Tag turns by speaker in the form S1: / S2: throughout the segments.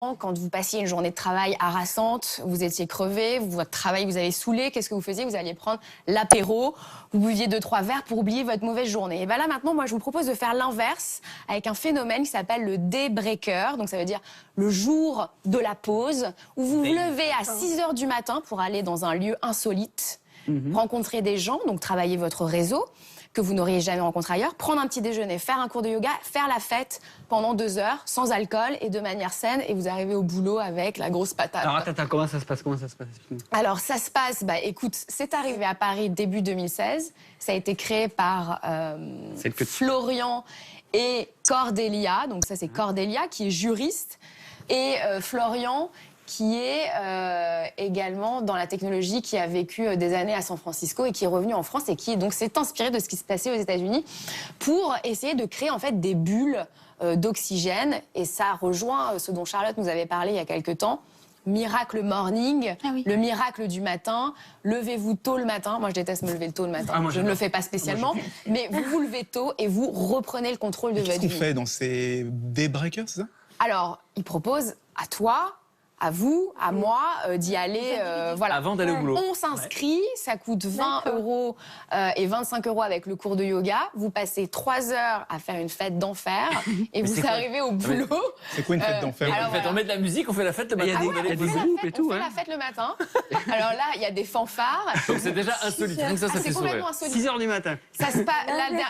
S1: Quand vous passiez une journée de travail harassante, vous étiez crevé, votre travail vous avait saoulé, qu'est-ce que vous faisiez? Vous alliez prendre l'apéro, vous buviez 2-3 verres pour oublier votre mauvaise journée. Et bien là maintenant, moi je vous propose de faire l'inverse avec un phénomène qui s'appelle le day breaker. Donc ça veut dire le jour de la pause, où vous vous levez à 6 h du matin pour aller dans un lieu insolite, rencontrer des gens, donc travailler votre réseau que vous n'auriez jamais rencontré ailleurs, prendre un petit déjeuner, faire un cours de yoga, faire la fête pendant 2 heures, sans alcool et de manière saine, et vous arrivez au boulot avec la grosse patate.
S2: Alors attends, comment ça se passe?
S1: Alors ça se passe, écoute, c'est arrivé à Paris début 2016, ça a été créé par Florian et Cordélia, donc ça c'est Cordélia qui est juriste, et Florian qui est également dans la technologie, qui a vécu des années à San Francisco et qui est revenu en France et qui donc s'est inspiré de ce qui se passait aux États-Unis pour essayer de créer en fait des bulles d'oxygène. Et ça rejoint ce dont Charlotte nous avait parlé il y a quelque temps. Miracle morning, le miracle du matin, levez-vous tôt le matin. Moi, je déteste me lever tôt le matin, je ne le fais pas spécialement, mais vous vous levez tôt et vous reprenez le contrôle de votre vie.
S3: Qu'est-ce qu'on fait dans ces day breakers, c'est ça?
S1: Alors, il propose à toi, à vous, à moi, d'y aller. Voilà.
S2: Avant d'aller au boulot.
S1: On s'inscrit, ça coûte 20 € et 25 € avec le cours de yoga. Vous passez 3 heures à faire une fête d'enfer et vous arrivez au boulot.
S3: C'est quoi une fête d'enfer?
S2: On met de la musique, on fait la fête le matin.
S1: Il y a des groupes et tout. On fait la fête le matin. Alors là, il y a des fanfares.
S2: Donc c'est déjà insolite. Donc ça fait sourire.
S1: 6
S2: h du matin.
S1: Ça se passe.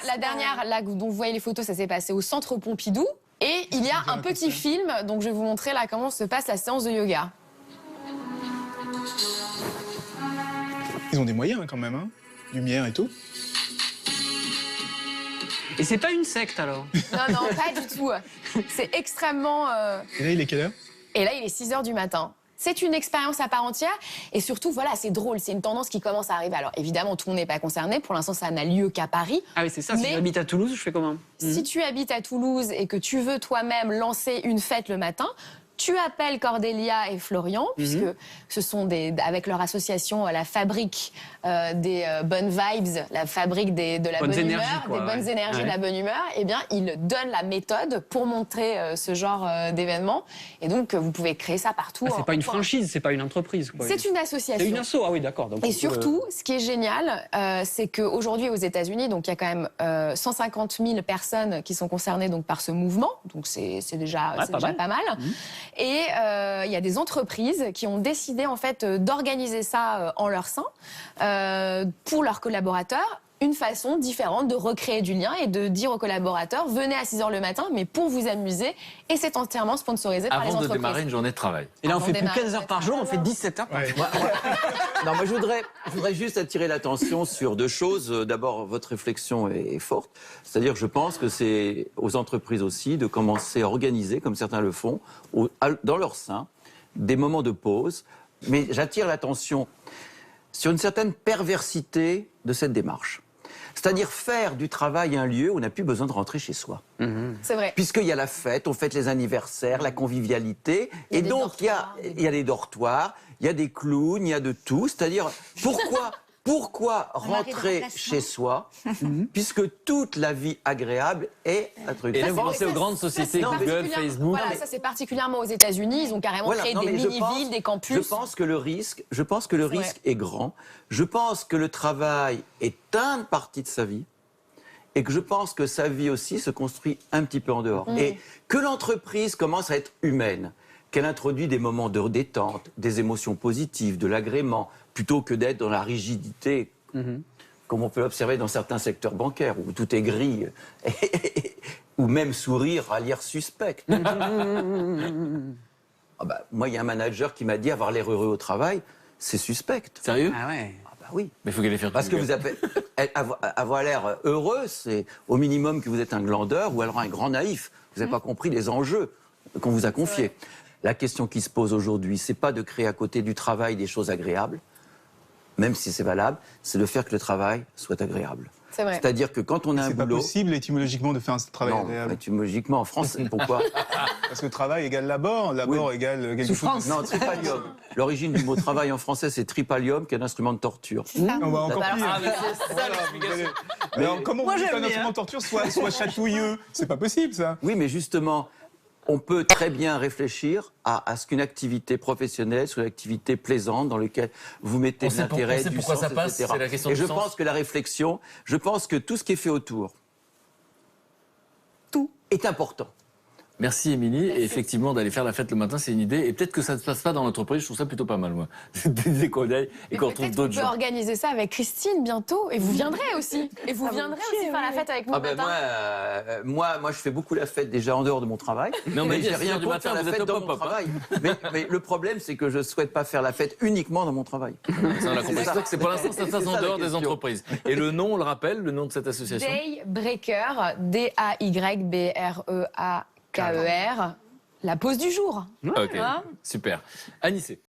S1: La dernière, là, dont vous voyez les photos, ça s'est passé au centre Pompidou. Et il y a un petit film, donc je vais vous montrer là comment se passe la séance de yoga.
S3: Ils ont des moyens quand même, hein? Lumière et tout.
S2: Et c'est pas une secte alors?
S1: Non, pas du tout. C'est extrêmement...
S3: Et là, il est quelle heure?
S1: Et là, il est 6 h du matin. C'est une expérience à part entière et surtout, voilà, c'est drôle. C'est une tendance qui commence à arriver. Alors évidemment, tout le monde n'est pas concerné. Pour l'instant, ça n'a lieu qu'à Paris.
S2: Ah oui, c'est ça. Si j'habite à Toulouse, je fais comment?
S1: Si tu habites à Toulouse et que tu veux toi-même lancer une fête le matin, tu appelles Cordélia et Florian, puisque ce sont avec leur association la fabrique des bonnes vibes, la fabrique de la bonne humeur, des bonnes énergies, de la bonne humeur. Eh bien, ils donnent la méthode pour montrer ce genre d'événement. Et donc, vous pouvez créer ça partout.
S2: C'est pas une franchise, c'est pas une entreprise, quoi.
S1: C'est une association.
S2: C'est une asso, ah oui, d'accord.
S1: Et surtout, ce qui est génial, c'est qu'aujourd'hui, aux États-Unis, donc il y a quand même 150 000 personnes qui sont concernées donc, par ce mouvement. Donc, c'est déjà, pas mal. Et il y a des entreprises qui ont décidé en fait d'organiser ça en leur sein pour leurs collaborateurs. Une façon différente de recréer du lien et de dire aux collaborateurs venez à 6 h le matin, mais pour vous amuser. Et c'est entièrement sponsorisé par les entreprises.
S4: Avant de démarrer une journée de travail.
S2: Et là, on fait plus 15 heures par jour, on fait 17 heures par jour.
S5: Non, moi, je voudrais juste attirer l'attention sur 2 choses. D'abord, votre réflexion est forte. C'est-à-dire que je pense que c'est aux entreprises aussi de commencer à organiser, comme certains le font, dans leur sein, des moments de pause. Mais j'attire l'attention sur une certaine perversité de cette démarche. C'est-à-dire faire du travail un lieu où on n'a plus besoin de rentrer chez soi.
S1: C'est vrai.
S5: Puisqu'il y a la fête, on fête les anniversaires, la convivialité. Et donc, il y a des dortoirs, il y a des clowns, il y a de tout. C'est-à-dire, pourquoi rentrer chez soi, puisque toute la vie agréable est un truc.
S4: Et là, vous pensez aux grandes sociétés, Google, Facebook.
S1: Voilà, ça c'est particulièrement aux États-Unis. Ils ont carrément créé des mini-villes, des campus.
S5: Je pense que le risque est grand. Je pense que le travail est une partie de sa vie. Et que je pense que sa vie aussi se construit un petit peu en dehors. Et que l'entreprise commence à être humaine, qu'elle introduit des moments de détente, des émotions positives, de l'agrément, plutôt que d'être dans la rigidité, comme on peut l'observer dans certains secteurs bancaires, où tout est gris, ou même sourire à l'air suspect. Moi, il y a un manager qui m'a dit avoir l'air heureux au travail, c'est suspect.
S4: Sérieux?
S2: Ah ouais.
S5: Oui.
S4: Mais il faut qu'elle ait fait.
S5: Parce que vous appelez, avoir l'air heureux, c'est au minimum que vous êtes un glandeur ou alors un grand naïf. Vous n'avez pas compris les enjeux qu'on vous a confiés. La question qui se pose aujourd'hui, c'est pas de créer à côté du travail des choses agréables, même si c'est valable, c'est de faire que le travail soit agréable.
S1: C'est vrai.
S5: C'est-à-dire que quand on a un boulot...
S3: C'est pas possible étymologiquement de faire un travail agréable.
S5: Non, étymologiquement en France, pourquoi?
S3: Parce que travail égale labeur, égale quelque chose...
S5: Non, tripalium. L'origine du mot travail en français, c'est tripalium, qui est un instrument de torture.
S3: On va encore pire. Mais comment vous dites qu'un instrument de torture soit chatouilleux? C'est pas possible, ça.
S5: Oui, mais justement, on peut très bien réfléchir à ce qu'une activité professionnelle soit une activité plaisante dans laquelle vous mettez de l'intérêt, du
S4: pourquoi
S5: sens,
S4: ça passe,
S5: etc.
S4: c'est la question
S5: Et
S4: du
S5: je
S4: sens.
S5: pense que la réflexion, je pense que tout ce qui est fait autour, tout est important.
S4: Merci Émilie. Et effectivement, d'aller faire la fête le matin, c'est une idée. Et peut-être que ça ne se passe pas dans l'entreprise. Je trouve ça plutôt pas mal, moi. Des qu'on aille et qu'on retrouve d'autres gens.
S1: On peut organiser ça avec Christine bientôt. Et vous viendrez aussi. Et vous viendrez aussi faire la fête avec nous le matin.
S5: Moi, je fais beaucoup la fête déjà en dehors de mon travail.
S4: Mais on m'a dit
S5: j'ai rien
S4: du
S5: contre
S4: matin,
S5: faire la
S4: vous êtes
S5: fête
S4: au
S5: dans mon
S4: pop-up.
S5: travail. Mais le problème, c'est que je ne souhaite pas faire la fête uniquement dans mon travail.
S4: Ça, on l'a compris. C'est pour l'instant, ça se passe
S5: C'est
S4: en
S5: ça, la
S4: dehors des
S5: question.
S4: entreprises. Et le nom, on le rappelle, le nom de cette association?
S1: Daybreaker, D-A-Y-B-R-E-A-K-E-R. La pause du jour.
S4: Ok, super. Anissé.